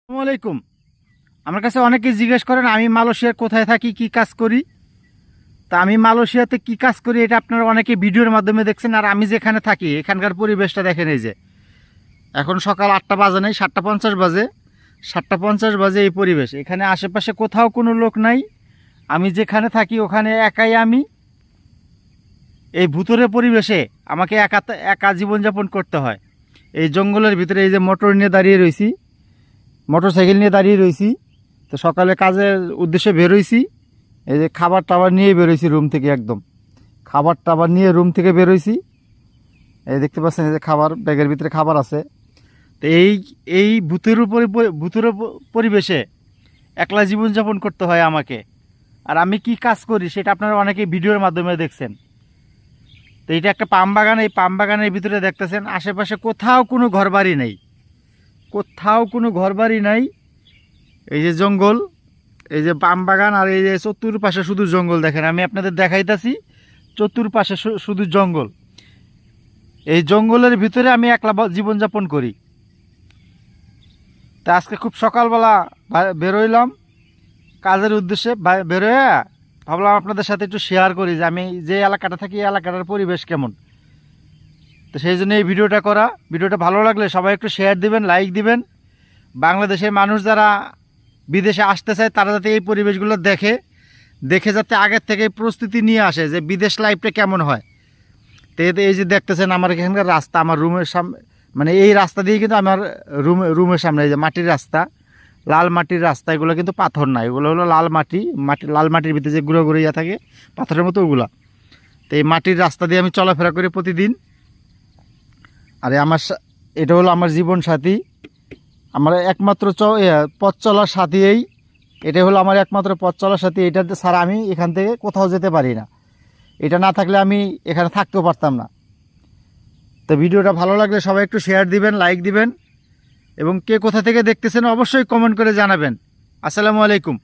আসসালামু আলাইকুম। আমার কাছে অনেকে জিজ্ঞেস করেন আমি মালয়েশিয়ার কোথায় থাকি, কি কাজ করি। তা আমি মালয়েশিয়াতে কি কাজ করি এটা আপনারা অনেকে ভিডিওর মাধ্যমে দেখছেন। আর আমি যেখানে থাকি এখানকার পরিবেশটা দেখেন। এই যে এখন সকাল 8টা বাজে নাই, 7টা 50 বাজে। 7টা 50 বাজে এই পরিবেশ। এখানে আশেপাশে কোথাও কোনো লোক নাই। আমি যেখানে থাকি ওখানে একাই আমি। এই ভুতুরে পরিবেশে আমাকে একা একা জীবনযাপন করতে হয়। এই জঙ্গলের ভিতরে এই যে মোটর নিয়ে দাঁড়িয়ে রয়েছি, মোটর সাইকেল নিয়ে দাঁড়িয়ে রয়েছি। তো সকালে কাজের উদ্দেশ্যে বেরোইছি। এই যে খাবার টাবার নিয়ে বেরোইছি রুম থেকে, একদম খাবার টাবার নিয়ে রুম থেকে বেরোইছি। এই দেখতে পাচ্ছেন এই যে খাবার, ব্যাগের ভিতরে খাবার আছে। তো এই এই ভূতের পরিবেশে একলা জীবনযাপন করতে হয় আমাকে। আর আমি কি কাজ করি সেটা আপনারা অনেকেই ভিডিওর মাধ্যমে দেখছেন। তো এটা একটা পাম বাগান। এই পাম বাগানের ভিতরে দেখতেছেন আশেপাশে কোথাও কোনো ঘরবাড়ি নেই, কোথাও কোনো ঘরবাড়ি নাই। এই যে জঙ্গল, এই যে পাম বাগান, আর এই যে চতুর্পাশে শুধু জঙ্গল। দেখেন আমি আপনাদের দেখাইতাছি, চতুর্পাশে শুধু জঙ্গল। এই জঙ্গলের ভিতরে আমি একলা জীবনযাপন করি। তা আজকে খুব সকালবেলা বেরোইলাম কাজের উদ্দেশ্যে। বেরোয় ভাবলাম আপনাদের সাথে একটু শেয়ার করি যে আমি যে এলাকাটা থাকি এই এলাকাটার পরিবেশ কেমন। তো সেই জন্য এই ভিডিওটা করা। ভিডিওটা ভালো লাগলে সবাই একটু শেয়ার দিবেন, লাইক দিবেন। বাংলাদেশের মানুষ যারা বিদেশে আসতে চায় তারা যাতে এই পরিবেশগুলো দেখে যাতে আগের থেকে প্রস্তুতি নিয়ে আসে যে বিদেশ লাইফটা কেমন হয়। তো এই যে দেখতেছেন আমার এখানকার রাস্তা, আমার রুমের সামনে, মানে এই রাস্তা দিয়ে কিন্তু আমার রুমের সামনে এই যে মাটির রাস্তা, লাল মাটির রাস্তা। এগুলো কিন্তু পাথর না, এগুলো হলো লাল মাটি। লাল মাটির ভিতরে যে গুঁড়ো গুঁড়ো ইয়া থাকে পাথরের মতো, ওগুলা। তো এই মাটির রাস্তা দিয়ে আমি চলাফেরা করি প্রতিদিন। আর এটা হলো আমার জীবন সাথী, আমার একমাত্র পথ চলার সাথী। এটা হলো আমার একমাত্র পথ চলার সাথী। এটা ছাড়া আমি এখান থেকে কোথাও যেতে পারি না। এটা না থাকলে আমি এখানে থাকতেও পারতাম না। তো ভিডিওটা ভালো লাগলে সবাই একটু শেয়ার দিবেন, লাইক দিবেন, এবং কে কোথা থেকে দেখতেছেন অবশ্যই কমেন্ট করে জানাবেন। আসসালামু আলাইকুম।